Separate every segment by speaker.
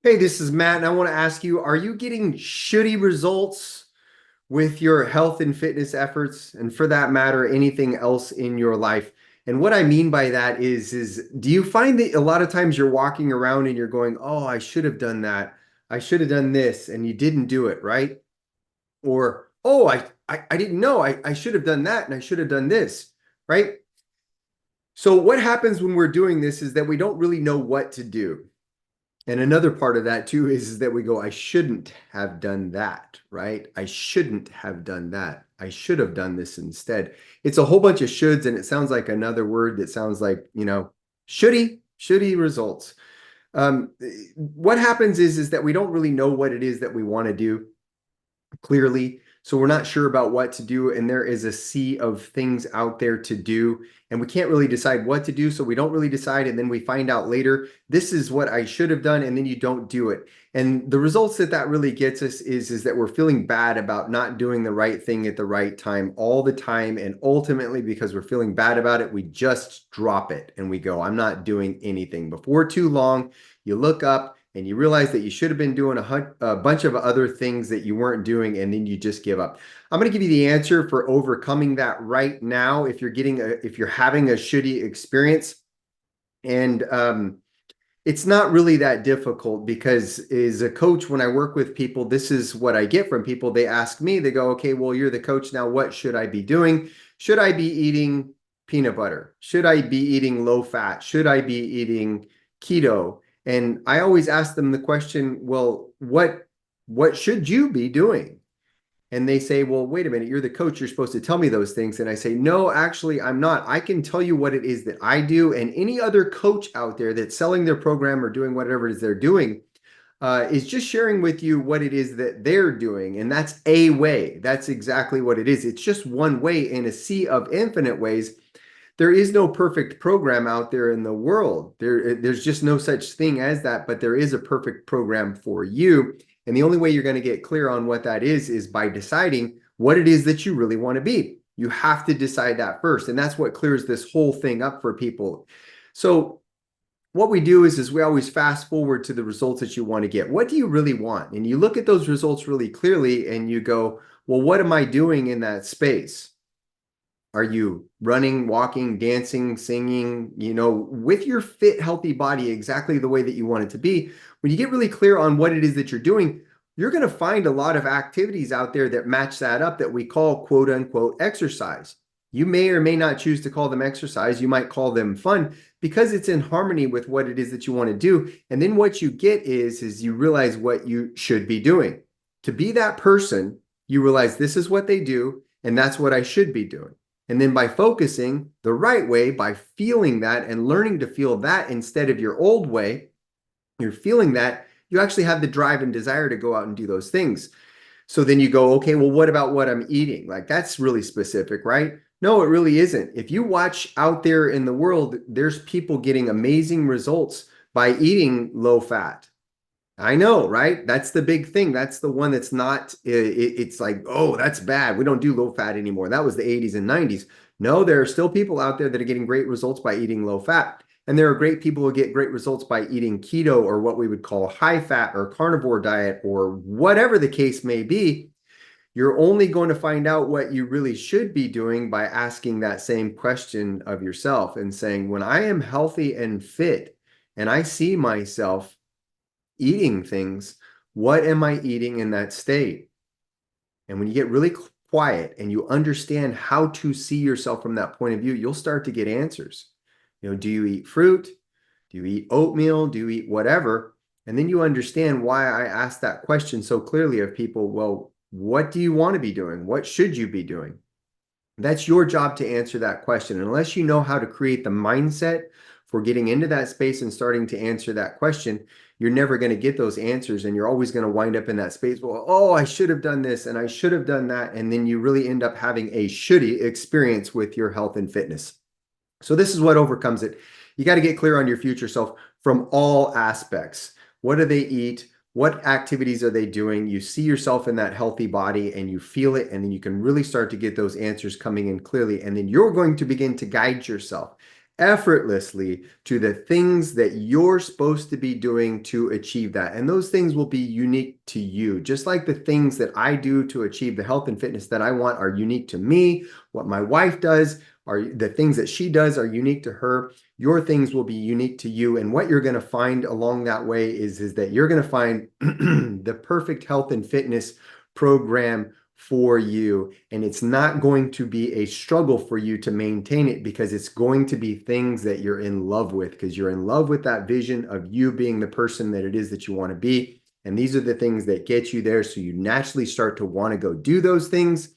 Speaker 1: Hey, this is Matt, and I want to ask you, are you getting shitty results with your health and fitness efforts? And for that matter, anything else in your life? And what I mean by that is do you find that a lot of times you're walking around and you're going, oh, I should have done that. I should have done this, and you didn't do it, right? Or, oh, I didn't know. I should have done that and I should have done this, right? So what happens when we're doing this is that we don't really know what to do. And another part of that too is that we go, I shouldn't have done that, right? I shouldn't have done that. I should have done this instead. It's a whole bunch of shoulds, and it sounds like another word that sounds like, shouldy results. What happens is that we don't really know what it is that we want to do clearly. So we're not sure about what to do, and there is a sea of things out there to do, and we can't really decide what to do. So we don't really decide, and then we find out later, this is what I should have done, and then you don't do it. And the results that really gets us is that we're feeling bad about not doing the right thing at the right time all the time. And ultimately, because we're feeling bad about it, we just drop it and we go, I'm not doing anything. Before too long, you look up and you realize that you should have been doing a bunch of other things that you weren't doing, and then you just give up. I'm going to give you the answer for overcoming that right now if you're having a shitty experience. And it's not really that difficult, because as a coach, when I work with people, this is what I get from people. They ask me, they go, okay, well, you're the coach now. What should I be doing? Should I be eating peanut butter? Should I be eating low fat? Should I be eating keto? And I always ask them the question, well, what should you be doing? And they say, well, wait a minute, you're the coach, you're supposed to tell me those things. And I say, no, actually, I'm not. I can tell you what it is that I do. And any other coach out there that's selling their program or doing whatever it is they're doing is just sharing with you what it is that they're doing. And that's a way. That's exactly what it is. It's just one way in a sea of infinite ways. There is no perfect program out there in the world. There's just no such thing as that, but there is a perfect program for you. And the only way you're going to get clear on what that is by deciding what it is that you really want to be. You have to decide that first. And that's what clears this whole thing up for people. So what we do is we always fast forward to the results that you want to get. What do you really want? And you look at those results really clearly and you go, well, what am I doing in that space? Are you running, walking, dancing, singing, with your fit, healthy body exactly the way that you want it to be? When you get really clear on what it is that you're doing, you're going to find a lot of activities out there that match that up that we call quote unquote exercise. You may or may not choose to call them exercise. You might call them fun because it's in harmony with what it is that you want to do. And then what you get is you realize what you should be doing. To be that person, you realize this is what they do, and that's what I should be doing. And then by focusing the right way, by feeling that and learning to feel that instead of your old way, you're feeling that, you actually have the drive and desire to go out and do those things. So then you go, okay, well, what about what I'm eating? Like, that's really specific, right? No, it really isn't. If you watch out there in the world, there's people getting amazing results by eating low fat. I know, right? That's the big thing. That's the one that's not, it's like, oh, that's bad. We don't do low fat anymore. That was the 80s and 90s. No, there are still people out there that are getting great results by eating low fat. And there are great people who get great results by eating keto, or what we would call high fat or carnivore diet, or whatever the case may be. You're only going to find out what you really should be doing by asking that same question of yourself and saying, when I am healthy and fit and I see myself eating things, what am I eating in that state? And when you get really quiet and you understand how to see yourself from that point of view, you'll start to get answers. Do you eat fruit? Do you eat oatmeal? Do you eat whatever? And then you understand why I asked that question so clearly of people. Well, what do you want to be doing? What should you be doing? That's your job to answer that question. Unless you know how to create the mindset for getting into that space and starting to answer that question, you're never going to get those answers, and you're always going to wind up in that space. Well, oh, I should have done this and I should have done that. And then you really end up having a shitty experience with your health and fitness. So this is what overcomes it. You got to get clear on your future self from all aspects. What do they eat? What activities are they doing? You see yourself in that healthy body and you feel it, and then you can really start to get those answers coming in clearly. And then you're going to begin to guide yourself. effortlessly to the things that you're supposed to be doing to achieve that. And those things will be unique to you. Just like the things that I do to achieve the health and fitness that I want are unique to me. What my wife does are the things that she does are unique to her. Your things will be unique to you. And what you're going to find along that way is that you're going to find the perfect health and fitness program for you. And it's not going to be a struggle for you to maintain it because it's going to be things that you're in love with because you're in love with that vision of you being the person that it is that you want to be. And these are the things that get you there. So you naturally start to want to go do those things.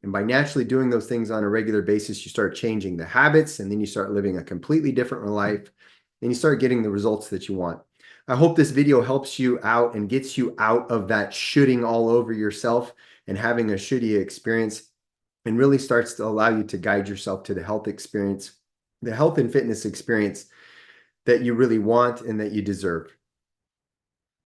Speaker 1: And by naturally doing those things on a regular basis, you start changing the habits and then you start living a completely different life. And you start getting the results that you want. I hope this video helps you out and gets you out of that shooting all over yourself and having a shitty experience and really starts to allow you to guide yourself to the health experience, the health and fitness experience that you really want and that you deserve.